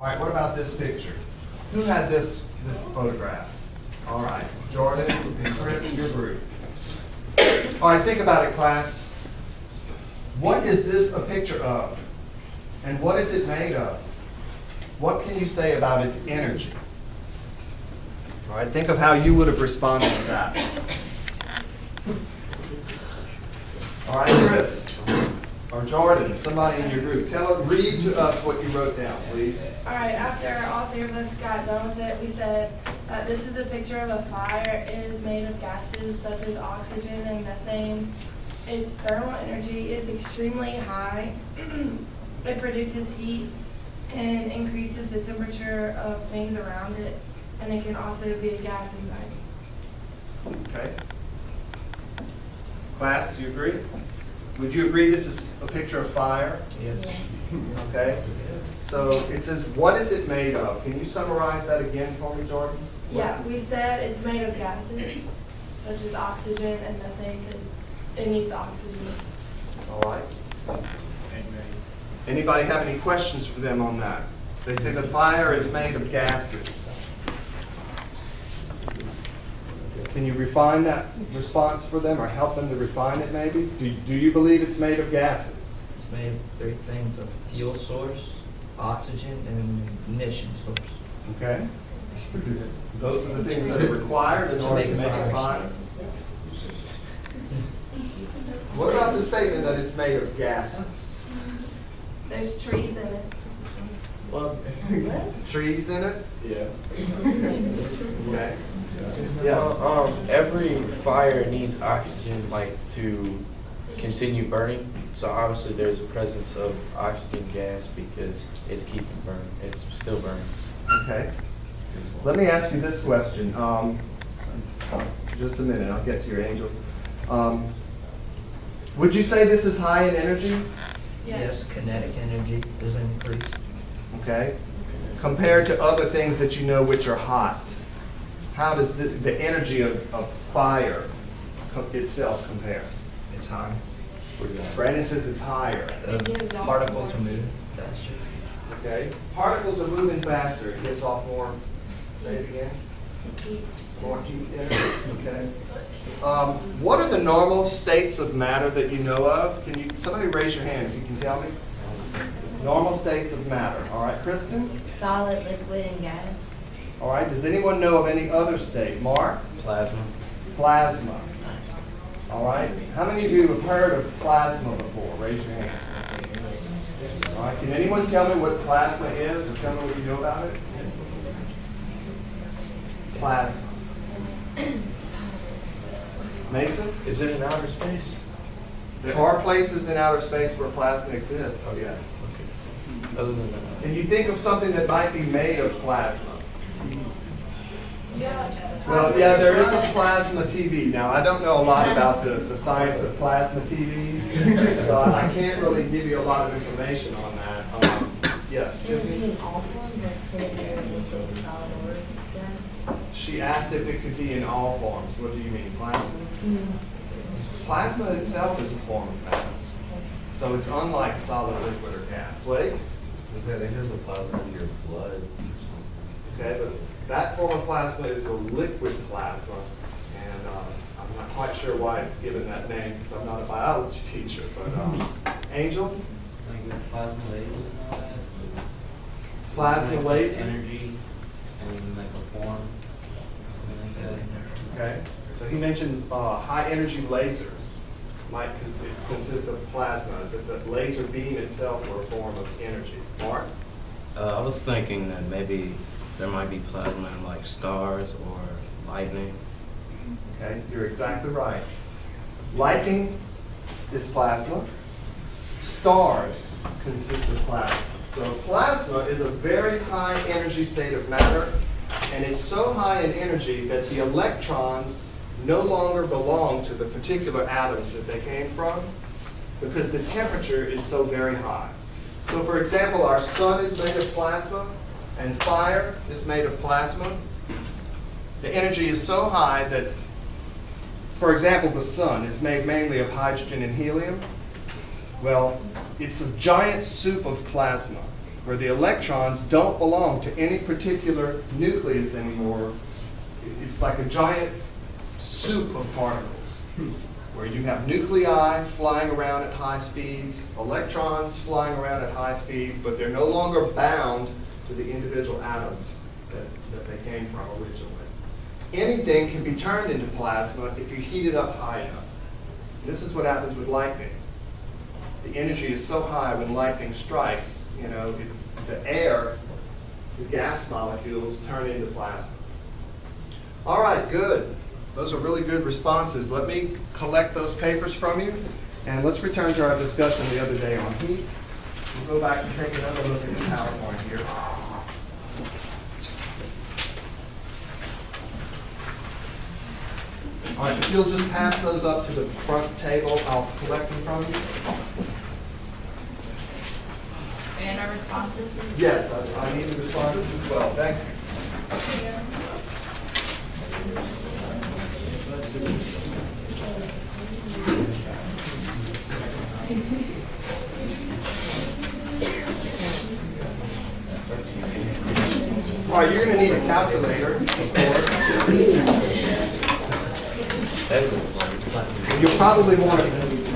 All right, what about this picture? Who had this photograph? All right, Jordan and Chris, your group. All right, think about it, class. What is this a picture of? And what is it made of? What can you say about its energy? All right, think of how you would have responded to that. All right, Chris or Jordan, somebody in your group, read to us what you wrote down, please. All right, after all three of us got done with it, we said this is a picture of a fire. It is made of gases such as oxygen and methane. Its thermal energy is extremely high. It produces heat and increases the temperature of things around it, and it can also be a gas ignite. Okay. Class, do you agree? Would you agree this is a picture of fire? Yes. Okay. So it says, what is it made of? Can you summarize that again for me, Jordan? Yeah, we said it's made of gases such as oxygen and methane because it needs oxygen. All right. Anybody have any questions for them on that? They say the fire is made of gases. Can you refine that response for them or help them to refine it maybe? Do you believe it's made of gases? It's made of three things: a fuel source, oxygen, and ignition source. Okay. Because those are the things that are required in order to make a fire. What about the statement that it's made of gases? There's trees in it. Well, trees in it? Yeah. Okay. Yes. Every fire needs oxygen, like, to continue burning. So obviously there's a presence of oxygen gas because it's keeping burning. It's still burning. Okay. Let me ask you this question. Just a minute. I'll get to your angel. Would you say this is high in energy? Yes, kinetic energy is increased. Okay. Compared to other things that you know which are hot, how does the energy of fire itself compare? It's high. Brandon says it's higher. The particles are moving faster. Okay. Particles are moving faster. It gives off more, say it again, more heat energy. Okay. What are the normal states of matter that you know of? Can you, somebody raise your hand if you can tell me? Normal states of matter. All right, Kristen? Solid, liquid, and gas. All right, does anyone know of any other state? Mark? Plasma. Plasma. All right, how many of you have heard of plasma before? Raise your hand. All right, can anyone tell me what plasma is or tell me what you know about it? Plasma. Mason? Is it in outer space? There are places in outer space where plasma exists, yes. Okay. Other than that. Can you think of something that might be made of plasma? Yeah. Well, yeah, there is a plasma TV. Now, I don't know a lot about the science of plasma TVs, so I can't really give you a lot of information on that. Yes, It would be Tiffany? in all forms, like clear, liquid, solid, or gas. She asked if it could be in all forms. What do you mean, plasma? Plasma itself is a form of matter, so it's unlike solid, liquid, or gas. Blake? I think there's a plasma in your blood. Okay, but that form of plasma is a liquid plasma, and I'm not quite sure why it's given that name because I'm not a biology teacher. But Angel, Like with plasma lasers and all that. plasma Like laser. energy and like a form. Something like that. Okay, so he mentioned high energy lasers might consist of plasma, as if the laser beam itself were a form of energy. Mark? I was thinking that maybe there might be plasma in like stars or lightning. Okay, you're exactly right. Lightning is plasma. Stars consist of plasma. So plasma is a very high energy state of matter, and it's so high in energy that the electrons no longer belong to the particular atoms that they came from because the temperature is so very high. So for example, our sun is made of plasma and fire is made of plasma. The energy is so high that, for example, the sun is made mainly of hydrogen and helium. Well, it's a giant soup of plasma. where the electrons don't belong to any particular nucleus anymore. It's like a giant soup of particles, where you have nuclei flying around at high speeds, electrons flying around at high speed, but they're no longer bound to the individual atoms that they came from originally. Anything can be turned into plasma if you heat it up high enough. This is what happens with lightning. The energy is so high when lightning strikes, the air, the gas molecules turn into plasma. All right, good. Those are really good responses. Let me collect those papers from you, and let's return to our discussion the other day on heat. We'll go back and take another look at the PowerPoint here. All right, if you'll just pass those up to the front table, I'll collect them from you. And our responses? Yes, I need the responses as well. Thank you. All right, you're going to need a calculator, of course. You'll probably want to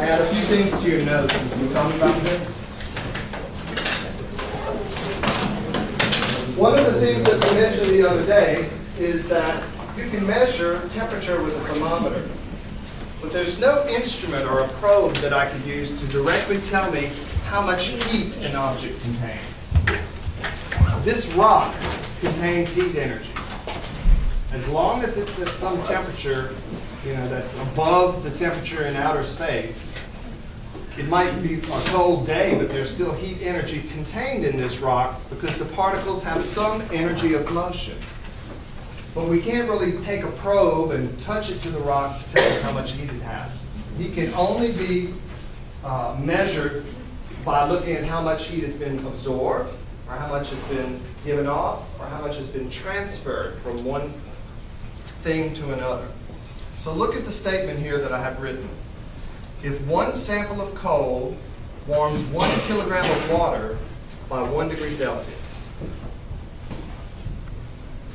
add a few things to your notes as we talk about this. One of the things that we mentioned the other day is that you can measure temperature with a thermometer, but there's no instrument or a probe that I could use to directly tell me how much heat an object contains. This rock contains heat energy. As long as it's at some temperature, that's above the temperature in outer space, it might be a cold day, but there's still heat energy contained in this rock because the particles have some energy of motion. But we can't really take a probe and touch it to the rock to tell us how much heat it has. Heat can only be measured by looking at how much heat has been absorbed, or how much has been given off, or how much has been transferred from one thing to another. So look at the statement here that I have written. If one sample of coal warms 1 kilogram of water by 1 degree Celsius,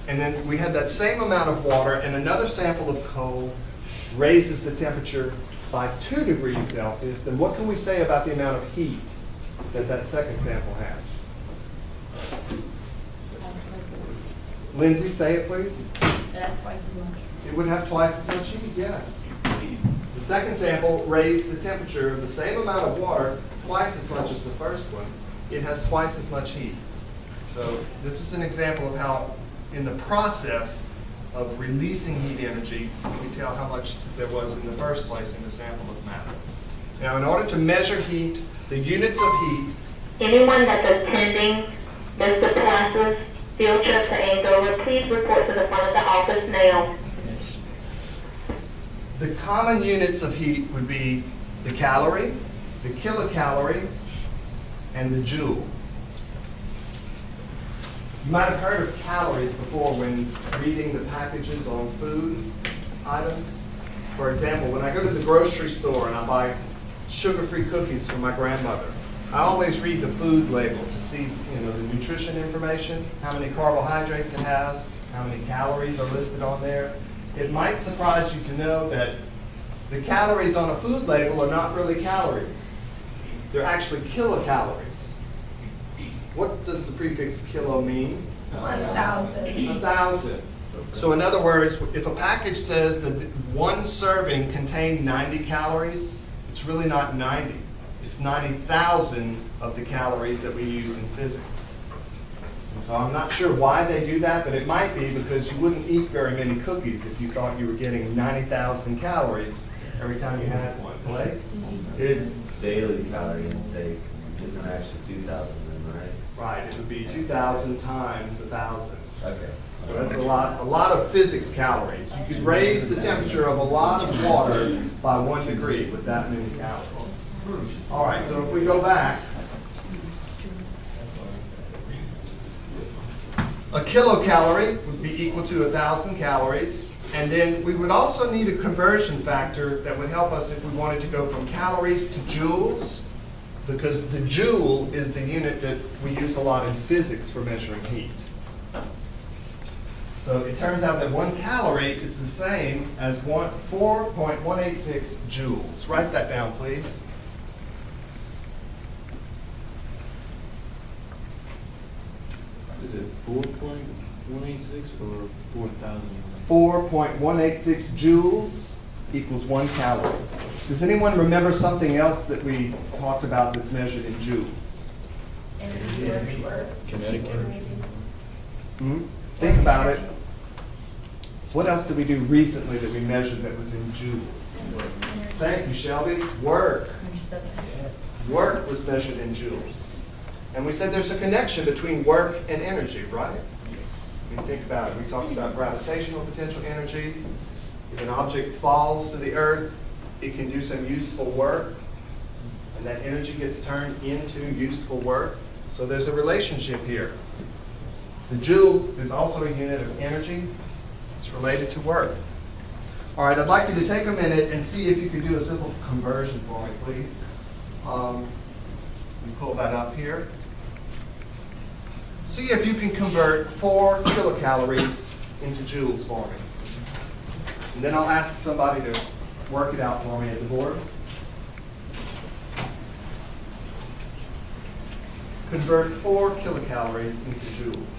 and then we had that same amount of water and another sample of coal raises the temperature by 2 degrees Celsius, then what can we say about the amount of heat that that second sample has? Lindsay, say it please. That's twice as much. It would have twice as much heat, yes. The second sample raised the temperature of the same amount of water twice as much as the first one. It has twice as much heat. So this is an example of how in the process of releasing heat energy, we can tell how much there was in the first place in the sample of matter. Now in order to measure heat, the units of heat. Anyone that's attending Mr. Plaza's field trip to Andover, please report to the front of the office now. The common units of heat would be the calorie, the kilocalorie, and the joule. You might have heard of calories before when reading the packages on food items. For example, when I go to the grocery store and I buy sugar-free cookies for my grandmother, I always read the food label to see the nutrition information, how many carbohydrates it has, how many calories are listed on there. It might surprise you to know that the calories on a food label are not really calories. They're actually kilocalories. What does the prefix kilo mean? 1,000. 1,000. So in other words, if a package says that one serving contained 90 calories, it's really not 90. It's 90,000 of the calories that we use in physics. And so I'm not sure why they do that, but it might be because you wouldn't eat very many cookies if you thought you were getting 90,000 calories every time you had one. Blake? Your daily calorie intake isn't actually 2,000 then, right? Right, it would be 2,000 times 1,000. Okay. So that's a lot of physics calories. You could raise the temperature of a lot of water by 1 degree with that many calories. All right, so if we go back, a kilocalorie would be equal to 1,000 calories. And then we would also need a conversion factor that would help us if we wanted to go from calories to joules. because the joule is the unit that we use a lot in physics for measuring heat. So it turns out that 1 calorie is the same as 4.186 joules. Write that down, please. Is it 4.186 or 4,000? 4.186 joules equals 1 calorie. Does anyone remember something else that we talked about that's measured in joules? Kinetic energy. Think about it. What else did we do recently that we measured that was in joules? Thank you, Shelby. Work. Work was measured in joules. And we said there's a connection between work and energy, right? I mean, think about it. We talked about gravitational potential energy. If an object falls to the earth, it can do some useful work, and that energy gets turned into useful work. So there's a relationship here. The joule is also a unit of energy. It's related to work. All right, I'd like you to take a minute and see if you can do a simple conversion for me, please. Let me pull that up here. See if you can convert 4 kilocalories into joules for me. And then I'll ask somebody to work it out for me at the board. Convert 4 kilocalories into joules.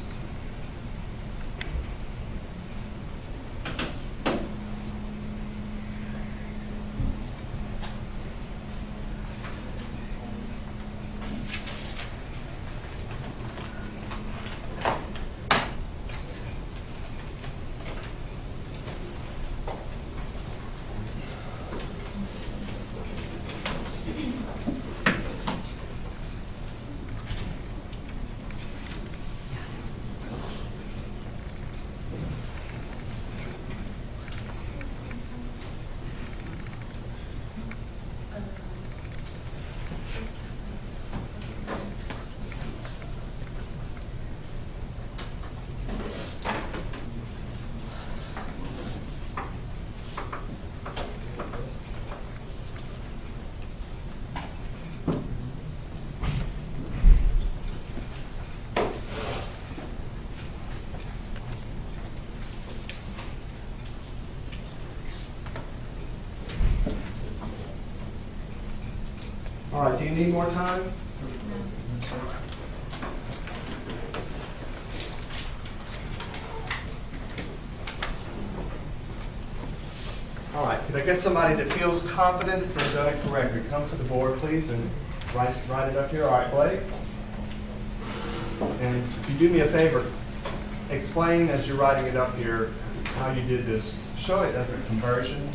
All right, do you need more time? All right, could I get somebody that feels confident that they've done it correctly? Come to the board, please, and write it up here. All right, Blake? And if you do me a favor, explain as you're writing it up here how you did this. Show it as a conversion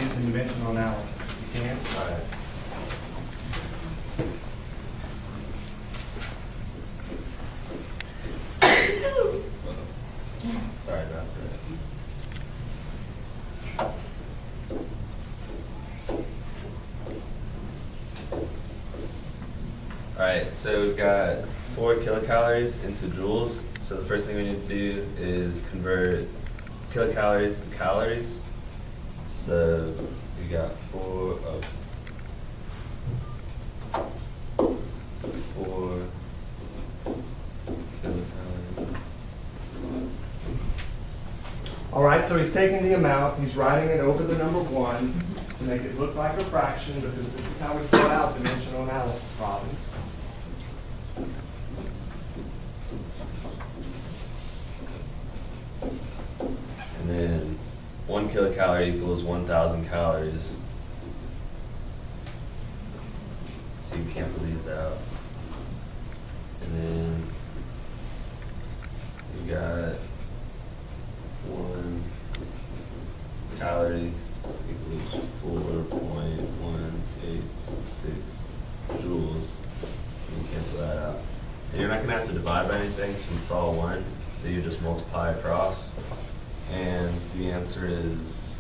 using dimensional analysis, if you can. All right. Sorry about that. Alright, so we've got 4 kilocalories into joules. So the first thing we need to do is convert kilocalories to calories. So we got 4 kilocalories. All right, so he's taking the amount, he's writing it over the number 1 to make it look like a fraction, because this is how we start out dimensional analysis problems. And then 1 kilocalorie equals 1,000 calories. So you cancel these out. And then you got 1 calorie equals 4.186 joules. You can cancel that out. And you're not going to have to divide by anything since it's all 1. So you just multiply across. And the answer is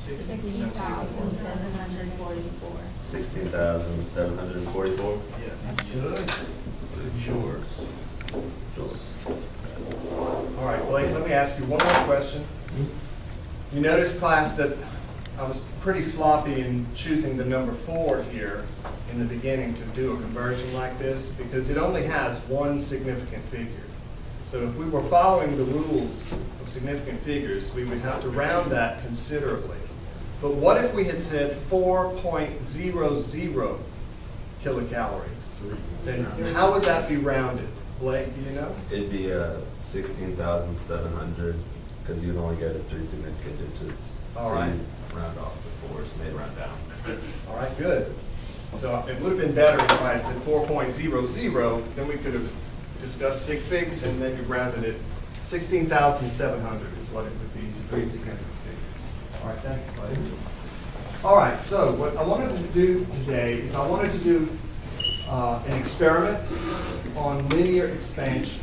16,744. 16,744 Yeah. Good. Yours. joules. All right, Blake, let me ask you one more question. You notice, class, that I was pretty sloppy in choosing the number 4 here in the beginning to do a conversion like this because it only has one significant figure. So if we were following the rules of significant figures, we would have to round that considerably. But what if we had said 4.00 kilocalories? Then how would that be rounded? Blake, do you know? It'd be 16,700 because you'd only get 3 significant digits. All so right. you'd round off the 4s, and they'd round down. All right, good. So it would have been better if I had said 4.00, then we could have discussed sig figs and maybe rounded it. 16,700 is what it would be to 3 significant figures. All right, thank you, Blake. All right, so what I wanted to do today is I wanted to do an experiment on linear expansion.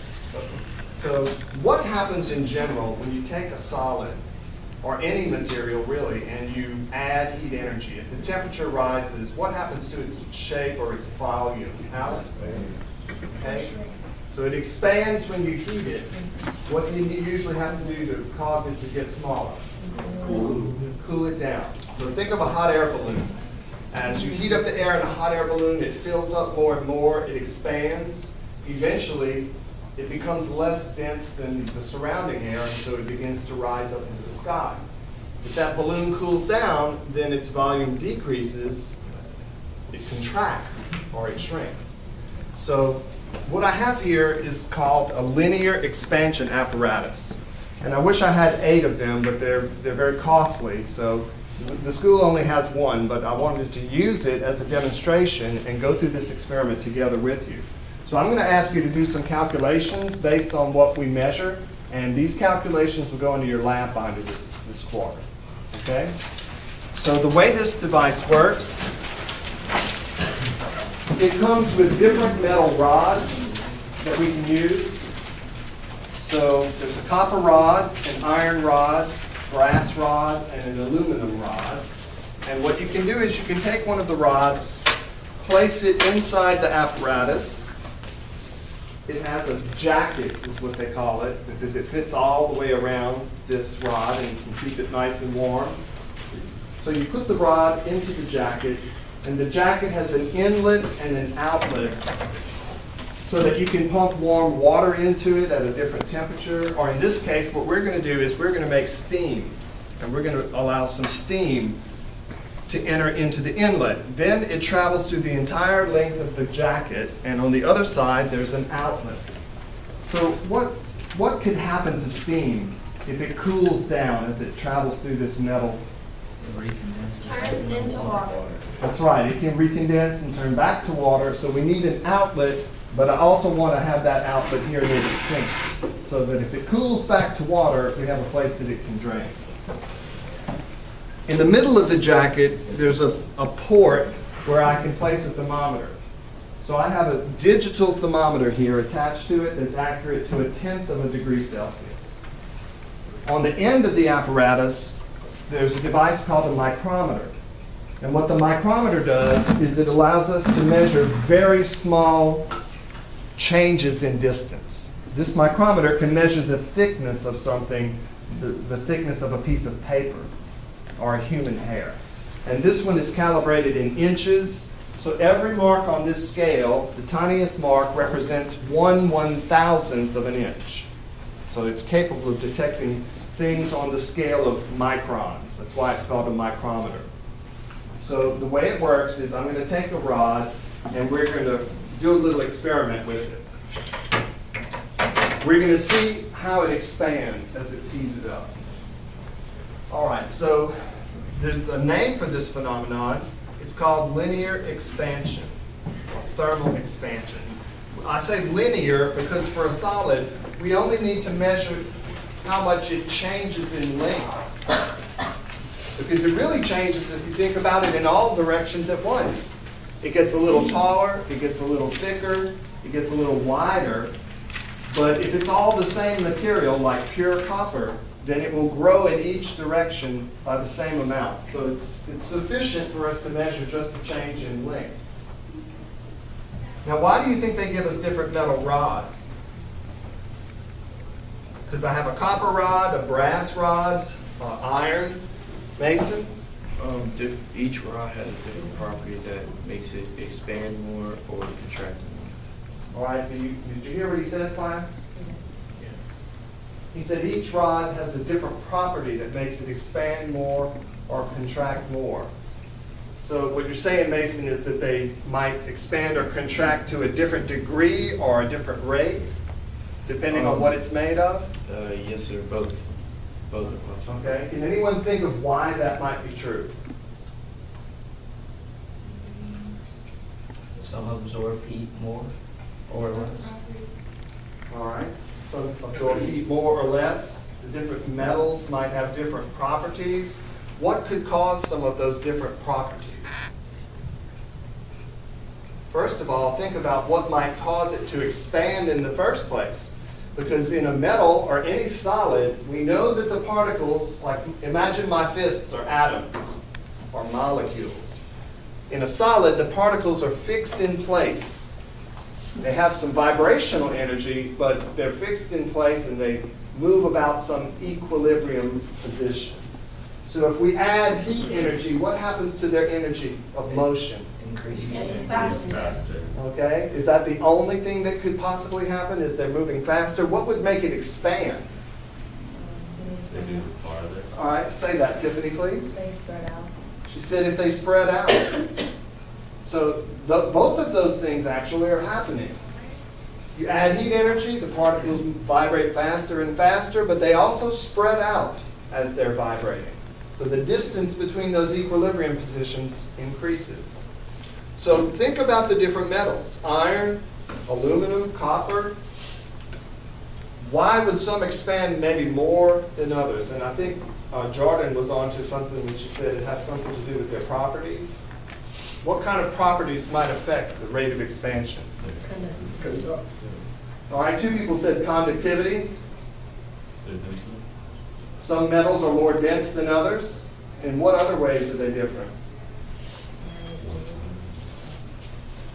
So what happens in general when you take a solid, or any material really, and you add heat energy? If the temperature rises, what happens to its shape or its volume? Alex? Okay. So it expands when you heat it. What do you usually have to do to cause it to get smaller? Cool it down. So think of a hot air balloon. As you heat up the air in a hot air balloon, it fills up more and more, it expands. Eventually, it becomes less dense than the surrounding air, and so it begins to rise up into the sky. If that balloon cools down, then its volume decreases, it contracts, or it shrinks. So what I have here is called a linear expansion apparatus. And I wish I had 8 of them, but they're very costly. So the school only has one, but I wanted to use it as a demonstration and go through this experiment together with you. So I'm going to ask you to do some calculations based on what we measure, and these calculations will go into your lab binder this quarter. Okay? So the way this device works, it comes with different metal rods that we can use. So there's a copper rod, an iron rod, brass rod, and an aluminum rod. And what you can do is you can take one of the rods, place it inside the apparatus. It has a jacket, is what they call it, because it fits all the way around this rod and can keep it nice and warm. So you put the rod into the jacket, and the jacket has an inlet and an outlet so that you can pump warm water into it at a different temperature. Or in this case, what we're going to do is we're going to make steam, and we're going to allow some steam to enter into the inlet. Then it travels through the entire length of the jacket, and on the other side there's an outlet. So what could happen to steam if it cools down as it travels through this metal? Turns into water. That's right, it can recondense and turn back to water, so we need an outlet, but I also want to have that outlet here near the sink, so that if it cools back to water, we have a place that it can drain. In the middle of the jacket, there's a port where I can place a thermometer. So I have a digital thermometer here attached to it that's accurate to 1/10 of a degree Celsius. On the end of the apparatus, there's a device called a micrometer. And what the micrometer does is it allows us to measure very small changes in distance. This micrometer can measure the thickness of something, the thickness of a piece of paper or a human hair. And this one is calibrated in inches. So every mark on this scale, the tiniest mark represents 1/1000th of an inch. So it's capable of detecting things on the scale of microns. That's why it's called a micrometer. So the way it works is I'm going to take a rod and we're going to do a little experiment with it. We're going to see how it expands as it's heated up. All right, so there's a name for this phenomenon. It's called linear expansion, or thermal expansion. I say linear because for a solid, we only need to measure how much it changes in length. Because it really changes if you think about it in all directions at once. It gets a little taller, it gets a little thicker, it gets a little wider. But if it's all the same material, like pure copper, then it will grow in each direction by the same amount. So it's sufficient for us to measure just a change in length. Now, why do you think they give us different metal rods? Because I have a copper rod, a brass rod, iron, Mason? Each rod has a different property that makes it expand more or contract more. All right, did you hear what he said, class? He said each rod has a different property that makes it expand more or contract more. So what you're saying, Mason, is that they might expand or contract to a different degree or a different rate, depending on what it's made of? Yes, sir, both. Both are possible. Okay, can anyone think of why that might be true? Some absorb heat more or less. All right, some absorb heat more or less. The different metals might have different properties. What could cause some of those different properties? First of all, think about what might cause it to expand in the first place. Because in a metal or any solid, we know that the particles, like imagine my fists are atoms or molecules. In a solid, the particles are fixed in place. They have some vibrational energy, but they're fixed in place and they move about some equilibrium position. So if we add heat energy, what happens to their energy of motion? It's faster. Okay, is that the only thing that could possibly happen? Is they're moving faster? What would make it expand? They do farther. All right, say that, Tiffany, please. They spread out. She said if they spread out. So both of those things actually are happening. You add heat energy, the particles vibrate faster and faster, but they also spread out as they're vibrating. So the distance between those equilibrium positions increases. So think about the different metals: iron, aluminum, copper. Why would some expand maybe more than others? And I think Jordan was onto something when she said it has something to do with their properties. What kind of properties might affect the rate of expansion? All right, two people said conductivity. Some metals are more dense than others. In what other ways are they different?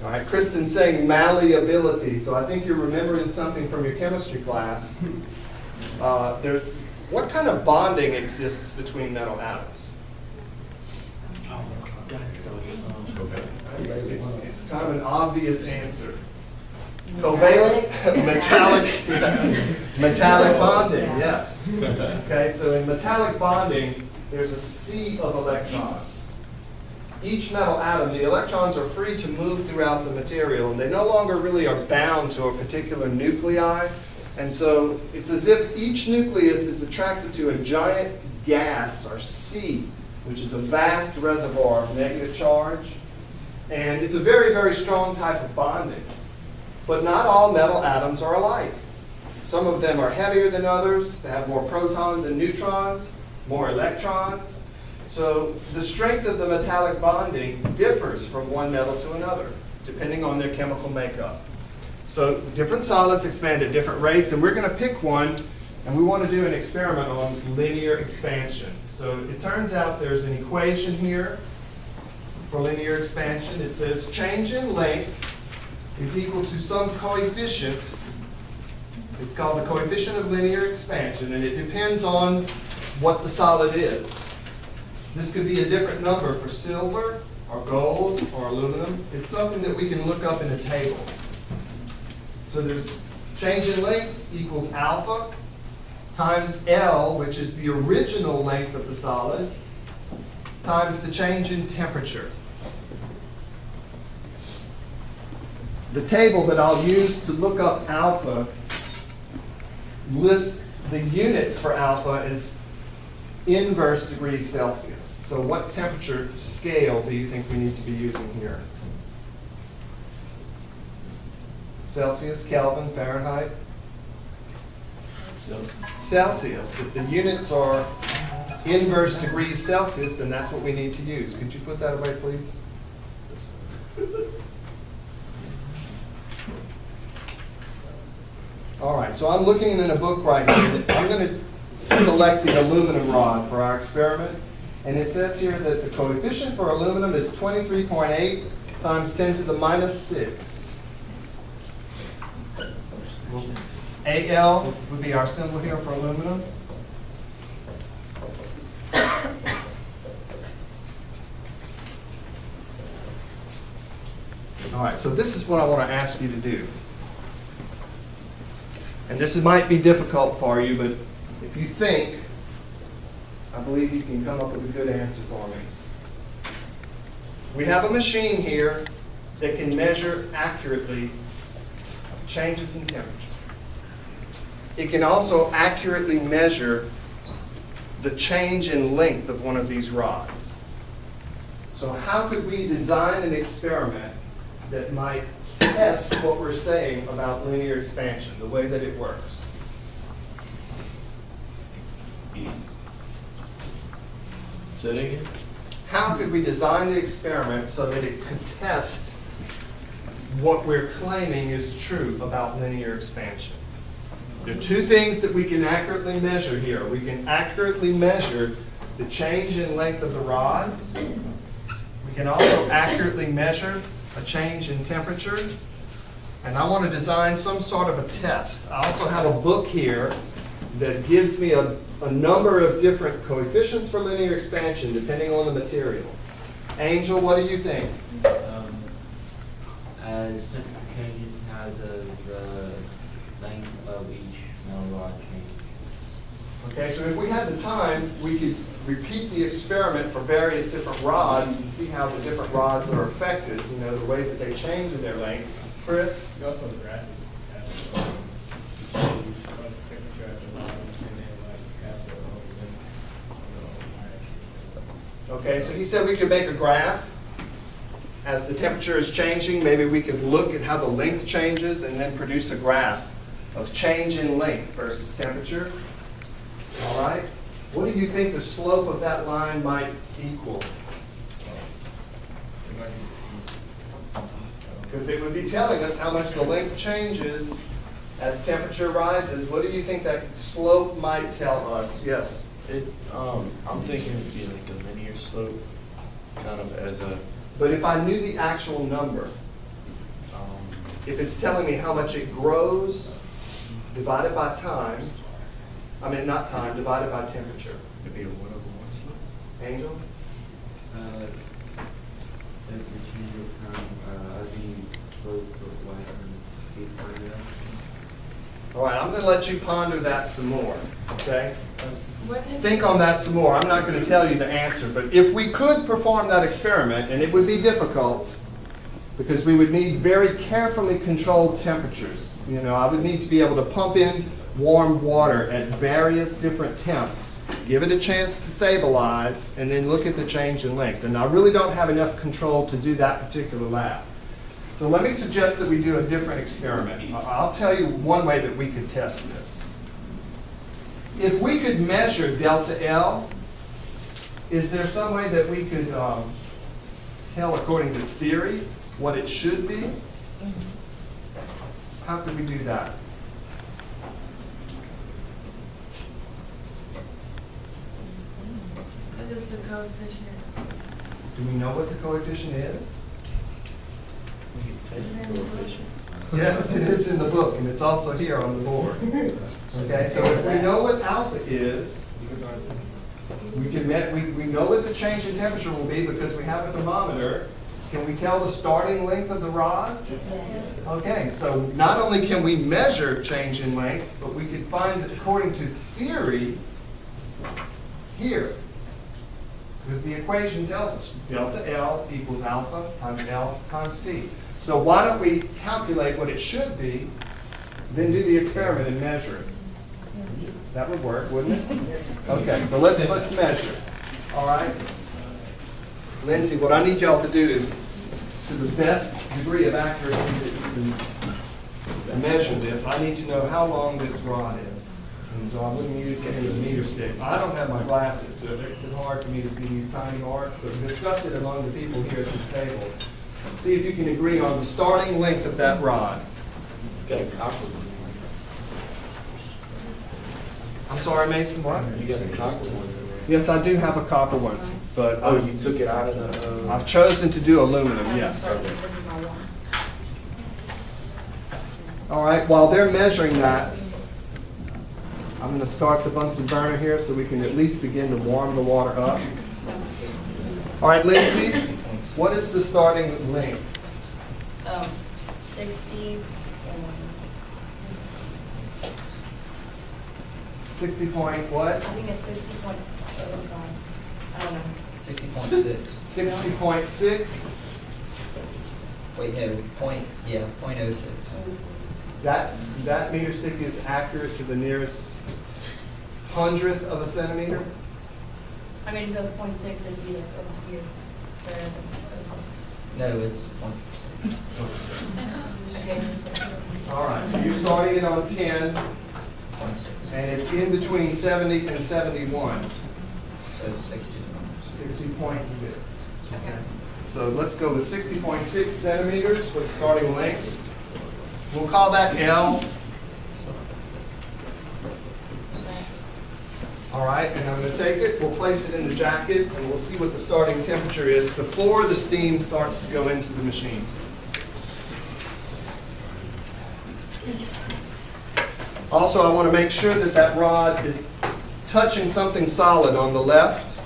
All right, Kristen's saying malleability. So I think you're remembering something from your chemistry class. What kind of bonding exists between metal atoms? It's kind of an obvious answer. Covalent, metallic, yes. Metallic bonding, yes. Okay, so in metallic bonding, there's a sea of electrons. Each metal atom, the electrons are free to move throughout the material, and they no longer really are bound to a particular nuclei. And so it's as if each nucleus is attracted to a giant gas, or sea, which is a vast reservoir of negative charge. And it's a very, very strong type of bonding. But not all metal atoms are alike. Some of them are heavier than others. They have more protons and neutrons, more electrons. So the strength of the metallic bonding differs from one metal to another, depending on their chemical makeup. So different solids expand at different rates, and we're going to pick one, and we want to do an experiment on linear expansion. So it turns out there's an equation here for linear expansion. It says change in length is equal to some coefficient. It's called the coefficient of linear expansion, and it depends on what the solid is. This could be a different number for silver, or gold, or aluminum. It's something that we can look up in a table. So there's change in length equals alpha times L, which is the original length of the solid, times the change in temperature. The table that I'll use to look up alpha lists the units for alpha as inverse degrees Celsius. So what temperature scale do you think we need to be using here? Celsius, Kelvin, Fahrenheit? Celsius. If the units are inverse degrees Celsius, then that's what we need to use. Could you put that away, please? All right, so I'm looking in a book right now. I'm going to select the aluminum rod for our experiment. And it says here that the coefficient for aluminum is 23.8 times 10 to the minus 6. AL would be our symbol here for aluminum. All right, so this is what I want to ask you to do. And this might be difficult for you, but if you think, I believe you can come up with a good answer for me. We have a machine here that can measure accurately changes in temperature. It can also accurately measure the change in length of one of these rods. So how could we design an experiment that might test what we're saying about linear expansion, the way that it works? Say it again? How could we design the experiment so that it could test what we're claiming is true about linear expansion? There are two things that we can accurately measure here. We can accurately measure the change in length of the rod. We can also accurately measure a change in temperature. And I want to design some sort of a test. I also have a book here that gives me a number of different coefficients for linear expansion depending on the material. Angel, what do you think? As temperature changes, how does the length of each metal rod change? Okay, so if we had the time, we could repeat the experiment for various different rods and see how the different rods are affected, you know, the way that they change in their length. Chris? You also graph it as temperature at the bottom and then like after Okay, so he said we could make a graph as the temperature is changing. Maybe we could look at how the length changes and then produce a graph of change in length versus temperature. All right? What do you think the slope of that line might equal? Because it would be telling us how much the length changes as temperature rises. What do you think that slope might tell us? Yes? I'm thinking it'd be like a linear slope, kind of as a. But if I knew the actual number, if it's telling me how much it grows divided by time, I mean not time, divided by temperature. It'd be a 1/1 slope. Angel? If we change it from, the slope of y and speed further up? All right, I'm going to let you ponder that some more, okay? What if- Think on that some more. I'm not going to tell you the answer, but if we could perform that experiment, and it would be difficult because we would need very carefully controlled temperatures. You know, I would need to be able to pump in warm water at various different temps, give it a chance to stabilize, and then look at the change in length. And I really don't have enough control to do that particular lab. So let me suggest that we do a different experiment. I'll tell you one way that we could test this. If we could measure delta L, is there some way that we could tell according to theory what it should be? How could we do that? What is the coefficient? Do we know what the coefficient is? Coefficient. Yes, it is in the book, and it's also here on the board. Okay, so if we know what alpha is, we know what the change in temperature will be because we have a thermometer. Can we tell the starting length of the rod? Okay, so not only can we measure change in length, but we can find that according to theory here, because the equation tells us delta L equals alpha times L times T. So why don't we calculate what it should be, then do the experiment and measure it? That would work, wouldn't it? Okay, so let's measure. All right? Lindsay, what I need y'all to do is, to the best degree of accuracy that you can measure this, I need to know how long this rod is. And so I'm going to use the meter stick. I don't have my glasses, so it makes it hard for me to see these tiny marks, but discuss it among the people here at this table. See if you can agree on the starting length of that rod. You got a copper one. I'm sorry, Mason, what? You got a copper one. Yes, I do have a copper one, but Oh, you took it out of the. I've chosen to do aluminum, yes. All right, while they're measuring that, I'm going to start the Bunsen burner here so we can at least begin to warm the water up. All right, Lindsay, what is the starting length? 60. 60 point what? I think it's 60.05. I don't know. 60.6. 60.6. Wait, no, .06. That meter stick is accurate to the nearest hundredth of a centimeter. I mean, if it was 0.6, it'd be like over here. So that's 0.6. No, it's 1%. Okay. All right, so you're starting it on 10, 0.6. and it's in between 70 and 71. So 60. 60.6. So let's go with 60.6 centimeters for the starting length. We'll call that L. All right, and I'm going to take it, we'll place it in the jacket, and we'll see what the starting temperature is before the steam starts to go into the machine. Also, I want to make sure that that rod is touching something solid on the left,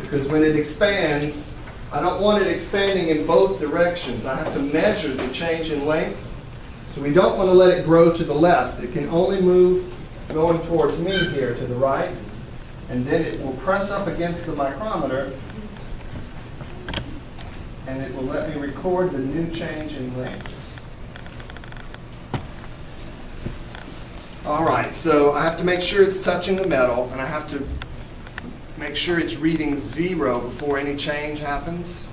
because when it expands, I don't want it expanding in both directions. I have to measure the change in length. So we don't want to let it grow to the left. It can only move going towards me here to the right. And then it will press up against the micrometer. And it will let me record the new change in length. All right, so I have to make sure it's touching the metal. And I have to make sure it's reading 0 before any change happens.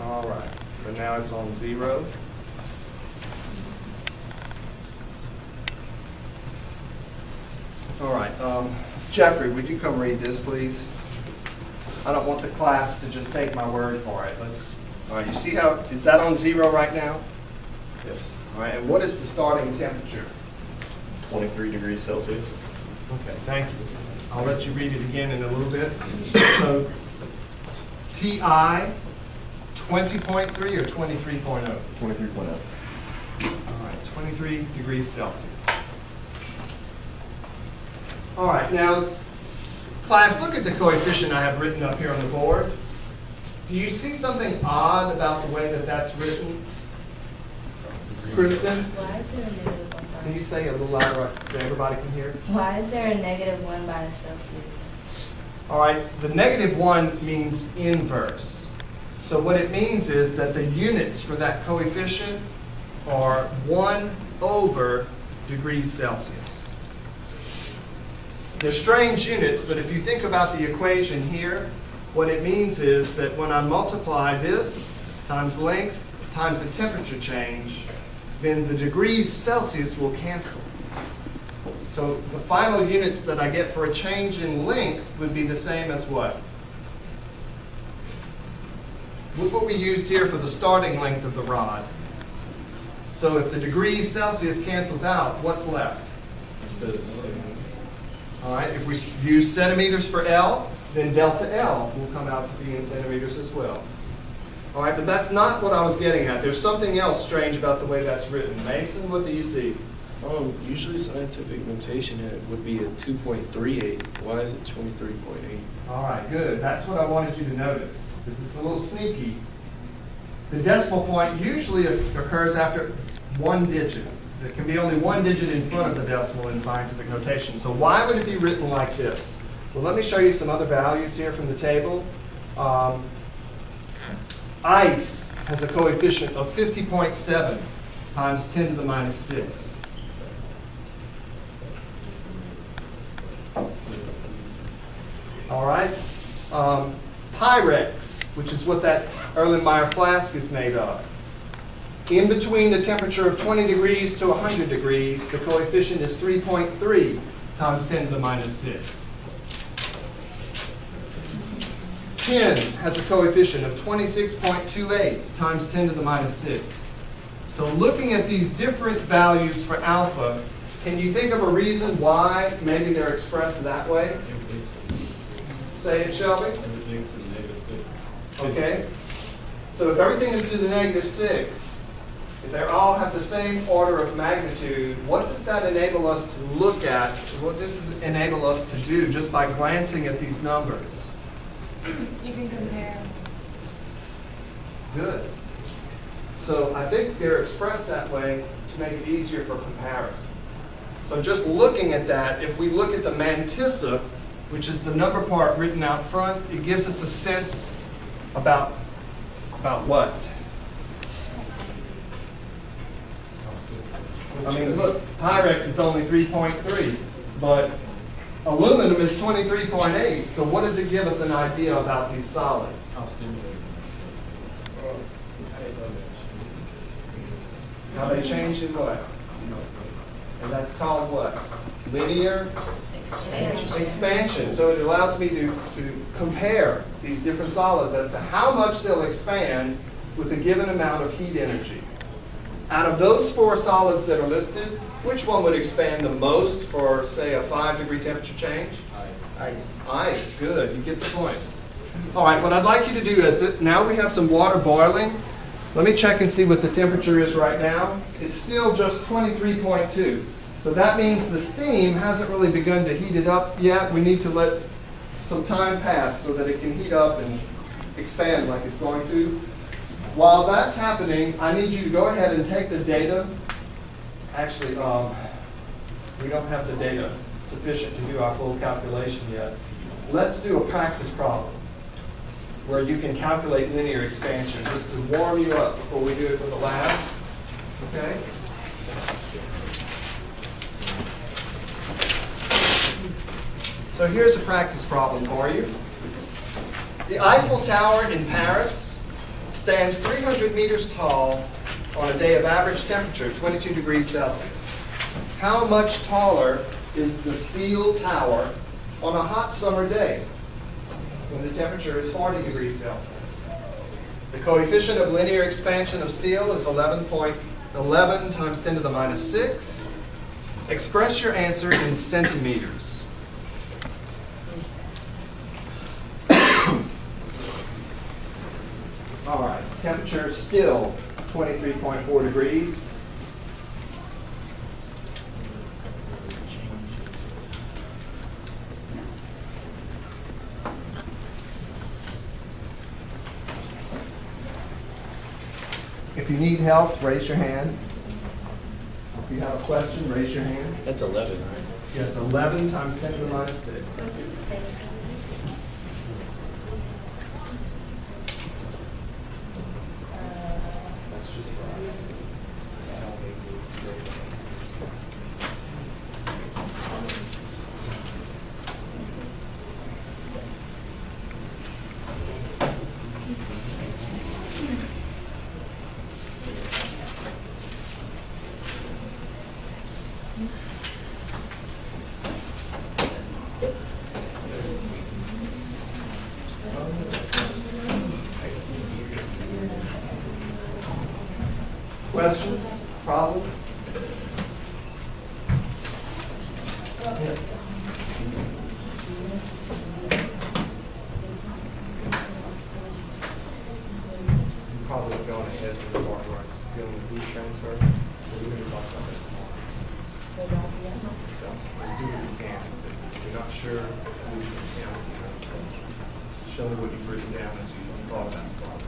All right, so now it's on 0. All right, Jeffrey, would you come read this, please? I don't want the class to just take my word for it. All right, you see how, is that on 0 right now? Yes. All right, and what is the starting temperature? 23 degrees Celsius. Okay, thank you. I'll let you read it again in a little bit. So, TI 20.3 or 23.0? 23.0. All right, 23 degrees Celsius. All right, now, class, look at the coefficient I have written up here on the board. Do you see something odd about the way that that's written? Kristen, Why is there a negative 1 can you say a little louder so everybody can hear? Why is there a negative 1 by the Celsius? All right, the -1 means inverse. So what it means is that the units for that coefficient are 1 over degrees Celsius. They're strange units, but if you think about the equation here, what it means is that when I multiply this times length times the temperature change, then the degrees Celsius will cancel. So the final units that I get for a change in length would be the same as what? Look what we used here for the starting length of the rod. So if the degrees Celsius cancels out, what's left? All right, if we use centimeters for L, then delta L will come out to be in centimeters as well. All right, but that's not what I was getting at. There's something else strange about the way that's written. Mason, what do you see? Usually scientific notation would be a 2.38. Why is it 23.8? All right, good. That's what I wanted you to notice, because it's a little sneaky. The decimal point usually occurs after 1 digit. There can be only 1 digit in front of the decimal in scientific notation. So why would it be written like this? Well, let me show you some other values here from the table. Ice has a coefficient of 50.7 times 10 to the minus 6. All right. Pyrex, which is what that Erlenmeyer flask is made of. In between the temperature of 20 degrees to 100 degrees, the coefficient is 3.3 times 10 to the minus 6. Tin has a coefficient of 26.28 times 10 to the minus 6. So looking at these different values for alpha, can you think of a reason why maybe they're expressed that way? Say it, Shelby. Okay? So if everything is to the -6, if they all have the same order of magnitude, what does that enable us to look at? What does it enable us to do just by glancing at these numbers? You can compare. Good. So I think they're expressed that way to make it easier for comparison. So just looking at that, if we look at the mantissa, which is the number part written out front, it gives us a sense about what? I mean, look, Pyrex is only 3.3, but aluminum is 23.8. So what does it give us an idea about these solids? How they change in what? And that's called what? Linear expansion. So it allows me to compare these different solids as to how much they'll expand with a given amount of heat energy. Out of those 4 solids that are listed, which one would expand the most for, say, a 5-degree temperature change? Ice. Ice, good, you get the point. All right, what I'd like you to do is, now we have some water boiling. Let me check and see what the temperature is right now. It's still just 23.2. So that means the steam hasn't really begun to heat it up yet. We need to let some time pass so that it can heat up and expand like it's going to. While that's happening, I need you to go ahead and take the data. Actually, we don't have the data sufficient to do our full calculation yet. Let's do a practice problem where you can calculate linear expansion, just to warm you up before we do it for the lab. Okay? So here's a practice problem for you. The Eiffel Tower in Paris stands 300 meters tall on a day of average temperature, 22 degrees Celsius. How much taller is the steel tower on a hot summer day when the temperature is 40 degrees Celsius? The coefficient of linear expansion of steel is 11.11 times 10 to the minus 6. Express your answer in centimeters. All right, temperature still 23.4 degrees. If you need help, raise your hand. If you have a question, raise your hand. That's 11, right? Yes, 11 times 10 to the minus 6. That's just for us. Questions? Problems? Yes. You probably have gone ahead of the part where it's dealing with heat transfer. So we're going to talk about that tomorrow. Just do what you can. If you're not sure, leave some down. Show me what you've written down as you thought about the problem.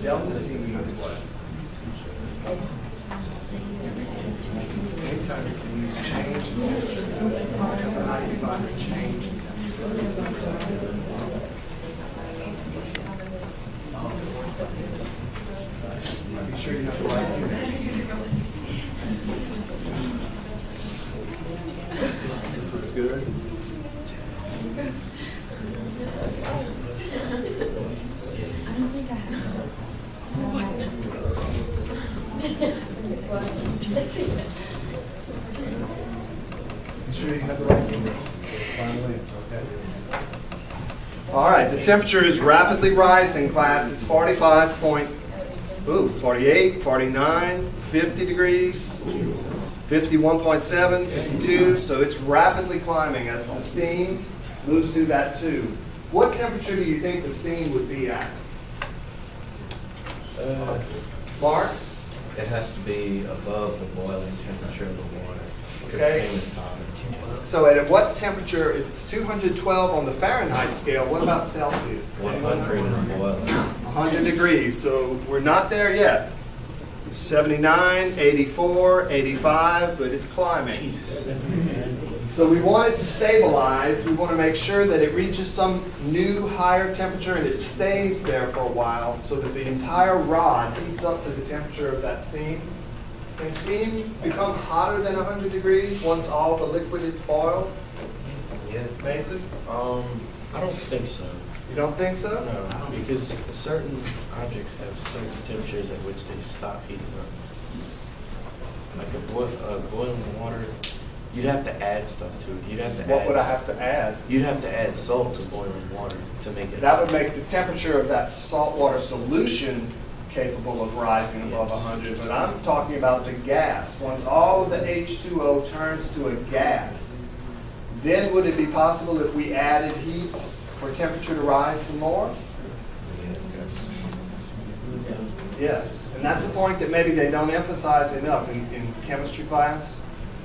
Delta T means what? Anytime you can use change in temperature, so how do you find the change in temperature? Be sure you have the right units. Ensure you have the right units. Final answer, okay? All right, the temperature is rapidly rising, class. It's 48, 49, 50 degrees, 51.7, 52. So it's rapidly climbing as the steam moves through that tube. What temperature do you think the steam would be at? Mark? It has to be above the boiling temperature of the water. Okay. Steam is hot. So at what temperature, it's 212 on the Fahrenheit scale, what about Celsius? 100 and boiling. 100 degrees, so we're not there yet. 79, 84, 85, but it's climbing. So we want it to stabilize. We want to make sure that it reaches some new higher temperature and it stays there for a while so that the entire rod heats up to the temperature of that steam. Can steam become hotter than 100 degrees once all the liquid is boiled? Yeah. Mason? I don't think so. You don't think so? No, because certain objects have certain temperatures at which they stop heating up. Like boiling water, you'd have to add stuff to it. You'd have to What would I have to add? You'd have to add salt to boiling water to make it. That would make the temperature of that saltwater solution capable of rising above 100, but I'm talking about the gas. Once all of the H2O turns to a gas, then would it be possible if we added heat for temperature to rise some more? Yes, and that's a point that maybe they don't emphasize enough in chemistry class.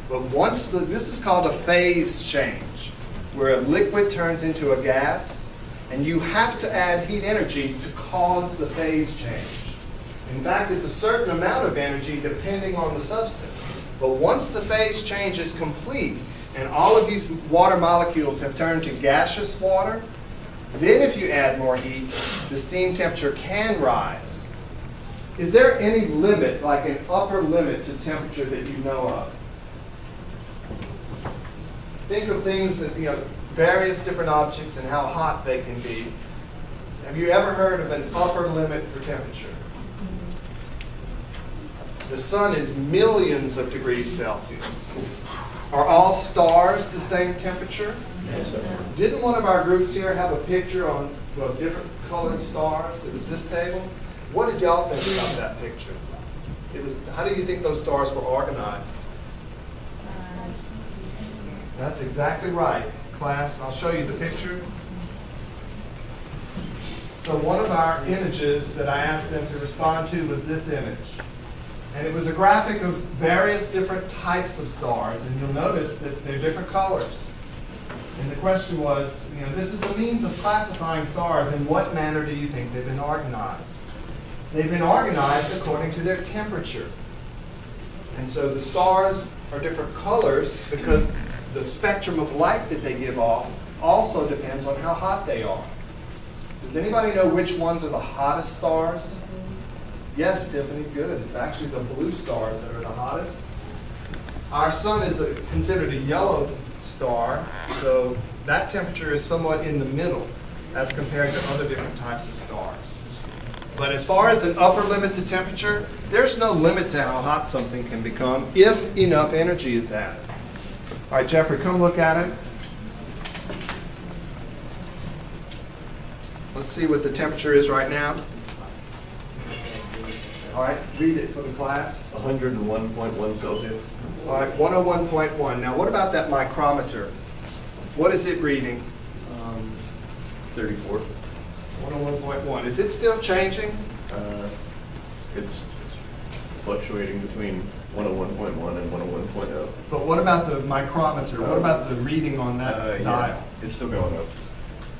But once this is called a phase change, where a liquid turns into a gas, and you have to add heat energy to cause the phase change. In fact, it's a certain amount of energy depending on the substance. But once the phase change is complete, and all of these water molecules have turned to gaseous water, then if you add more heat, the steam temperature can rise. Is there any limit, like an upper limit to temperature that you know of? Think of things that, various different objects and how hot they can be. Have you ever heard of an upper limit for temperature? The sun is millions of degrees Celsius. Are all stars the same temperature? Yes, sir. Didn't one of our groups here have a picture of different colored stars? It was this table. What did y'all think about that picture? How do you think those stars were organized? That's exactly right, class. I'll show you the picture. So one of our images that I asked them to respond to was this image. And it was a graphic of various different types of stars, and you'll notice that they're different colors. And the question was, this is a means of classifying stars. In what manner do you think they've been organized? They've been organized according to their temperature. And so the stars are different colors because the spectrum of light that they give off also depends on how hot they are. Does anybody know which ones are the hottest stars? Yes, Tiffany, good. It's actually the blue stars that are the hottest. Our sun is considered a yellow star, so that temperature is somewhat in the middle as compared to other different types of stars. But as far as an upper limit to temperature, there's no limit to how hot something can become if enough energy is added. All right, Jeffrey, come look at it. Let's see what the temperature is right now. All right, read it for the class. 101.1 Celsius. All right, 101.1. Now, what about that micrometer? What is it reading? 34. 101.1. Is it still changing? It's fluctuating between 101.1 and 101.0. But what about the micrometer? What about the reading on that dial? Yeah, it's still going up.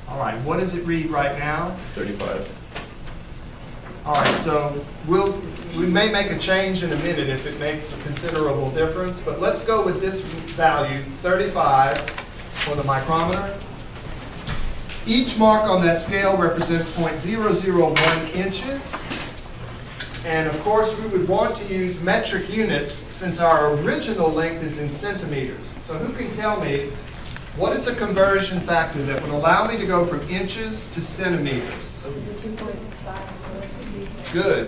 All right, what does it read right now? 35. All right, so we may make a change in a minute if it makes a considerable difference, but let's go with this value, 35, for the micrometer. Each mark on that scale represents 0.001 inches. And of course, we would want to use metric units since our original length is in centimeters. So who can tell me what is a conversion factor that would allow me to go from inches to centimeters? 2.5. Good.